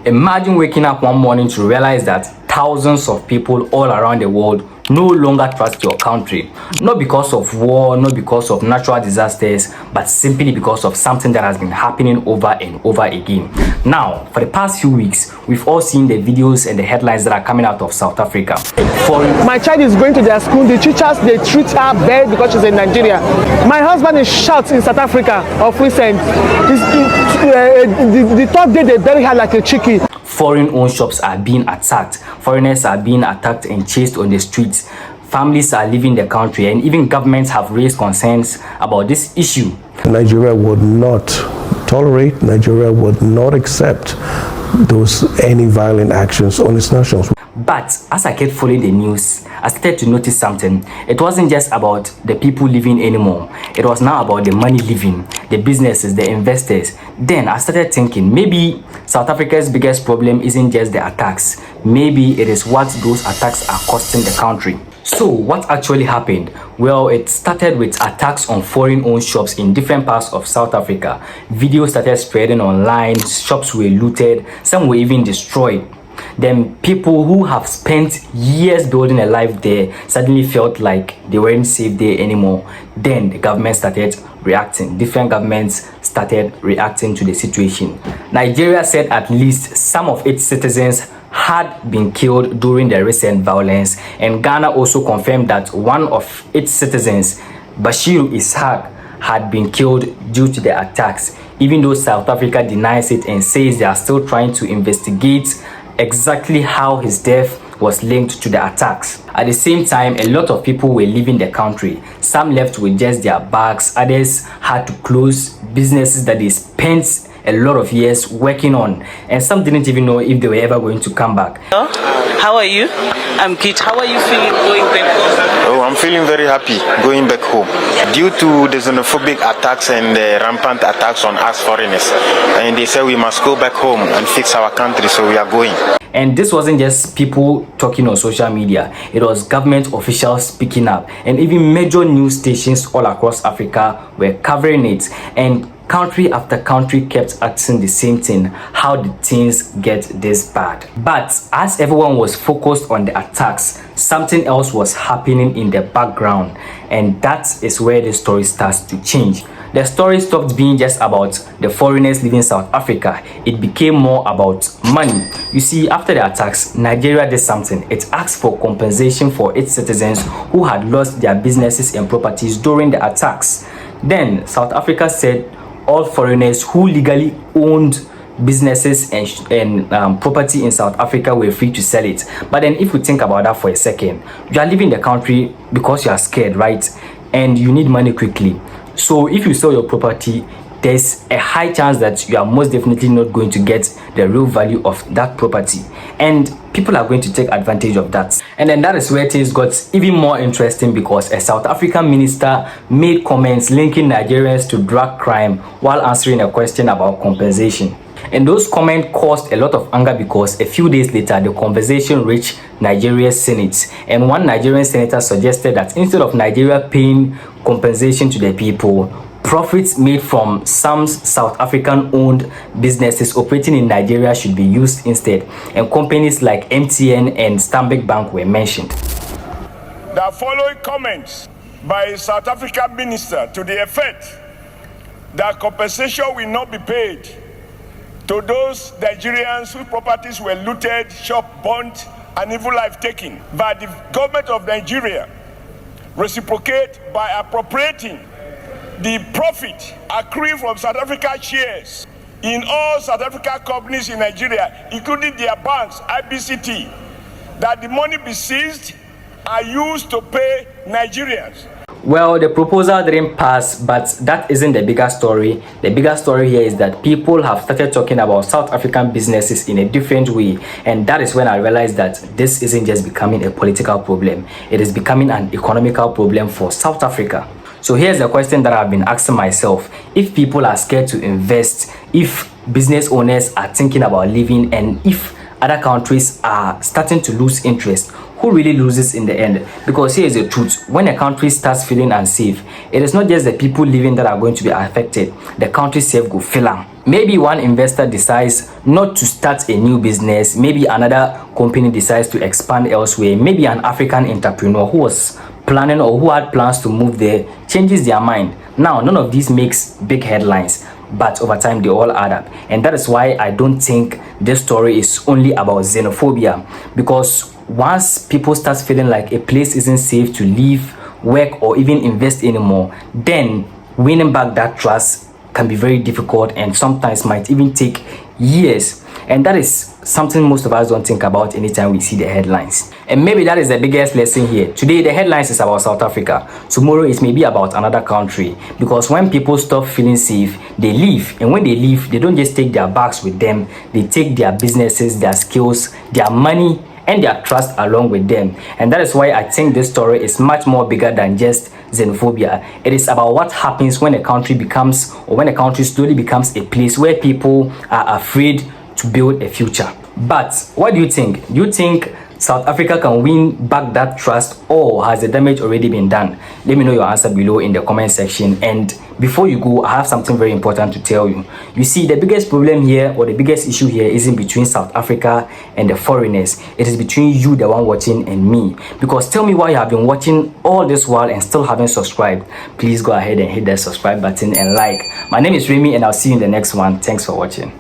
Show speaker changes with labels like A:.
A: Imagine waking up one morning to realize that thousands of people all around the world no longer trust your country. Not because of war, not because of natural disasters, but simply because of something that has been happening over and over again. Now, for the past few weeks, we've all seen the videos and the headlines that are coming out of South Africa.
B: My child is going to their school. The teachers, they treat her bad because she's in Nigeria. My husband is shot in South Africa of recent. The third day they bury her like a chicken.
A: Foreign-owned shops are being attacked. Foreigners are being attacked and chased on the streets. Families are leaving the country, and even governments have raised concerns about this issue.
C: Nigeria would not tolerate, Nigeria would not accept any violent actions on its nationals.
A: But as I kept following the news, I started to notice something. It wasn't just about the people living anymore. It was now about the money living, the businesses, the investors. Then I started thinking, maybe South Africa's biggest problem isn't just the attacks. Maybe it is what those attacks are costing the country. So what actually happened? Well, it started with attacks on foreign-owned shops in different parts of South Africa. Videos started spreading online, shops were looted, some were even destroyed. Then people who have spent years building a life there suddenly felt like they weren't safe there anymore. Then the government started reacting. Different governments started reacting to the situation. Nigeria said at least some of its citizens had been killed during the recent violence, and Ghana also confirmed that one of its citizens, Bashiru Ishaq, had been killed due to the attacks, even though South Africa denies it and says they are still trying to investigate exactly how his death was linked to the attacks. At the same time, a lot of people were leaving the country. Some left with just their bags, others had to close businesses that they spent a lot of years working on, and some didn't even know if they were ever going to come back.
D: How are you? I'm Kit. How are you feeling going back home?
E: Oh, I'm feeling very happy going back home. Due to the xenophobic attacks and the rampant attacks on us foreigners, and they said we must go back home and fix our country, so we are going.
A: And this wasn't just people talking on social media, it was government officials speaking up, and even major news stations all across Africa were covering it, and country after country kept asking the same thing: how did things get this bad? But as everyone was focused on the attacks, something else was happening in the background, and that is where the story starts to change. The story stopped being just about the foreigners leaving South Africa. It became more about money. You see, after the attacks, Nigeria did something. It asked for compensation for its citizens who had lost their businesses and properties during the attacks. Then South Africa said all foreigners who legally owned businesses and property in South Africa were free to sell it. But then if you think about that for a second, you are leaving the country because you are scared, right? And you need money quickly. So if you sell your property, there's a high chance that you are most definitely not going to get the real value of that property, and people are going to take advantage of that. And then that is where things got even more interesting, because a South African minister made comments linking Nigerians to drug crime while answering a question about compensation. And those comments caused a lot of anger, because a few days later the conversation reached Nigeria's Senate, and one Nigerian senator suggested that instead of Nigeria paying compensation to the people, profits made from some South African owned businesses operating in Nigeria should be used instead, and companies like MTN and Stanbic Bank were mentioned.
F: The following comments by a South African minister to the effect that compensation will not be paid to those Nigerians whose properties were looted, shop burnt, and evil life taken, but the government of Nigeria reciprocate by appropriating the profit accruing from South Africa shares in all South Africa companies in Nigeria, including their banks, IBCT, that the money be seized and used to pay Nigerians.
A: Well, the proposal didn't pass, but that isn't the bigger story. The bigger story here is that people have started talking about South African businesses in a different way, and that is when I realized that this isn't just becoming a political problem, it is becoming an economical problem for South Africa. So here's the question that I've been asking myself: if people are scared to invest, if business owners are thinking about leaving, and if other countries are starting to lose interest, who really loses in the end? Because here is the truth: when a country starts feeling unsafe, it is not just the people living that are going to be affected. The country self go fail. Maybe one investor decides not to start a new business, maybe another company decides to expand elsewhere, maybe an African entrepreneur who was planning or who had plans to move there changes their mind. Now, none of these makes big headlines, but over time they all add up. And that is why I don't think this story is only about xenophobia, because once people start feeling like a place isn't safe to live, work, or even invest anymore, then winning back that trust can be very difficult and sometimes might even take years. And that is something most of us don't think about anytime we see the headlines. And maybe that is the biggest lesson here. Today the headlines is about South Africa. Tomorrow it may be about another country. Because when people stop feeling safe, they leave. And when they leave, they don't just take their bags with them. They take their businesses, their skills, their money, and their trust along with them. And that is why I think this story is much more bigger than just xenophobia. It is about what happens when a country becomes, or when a country slowly becomes a place where people are afraid to build a future. But what do you think? Do you think South Africa can win back that trust, or has the damage already been done? Let me know your answer below in the comment section. And before you go, I have something very important to tell you. You see, the biggest problem here, or the biggest issue here, isn't between South Africa and the foreigners. It is between you, the one watching, and me. Because tell me why you have been watching all this while and still haven't subscribed. Please go ahead and hit that subscribe button and like. My name is Remy, and I'll see you in the next one. Thanks for watching.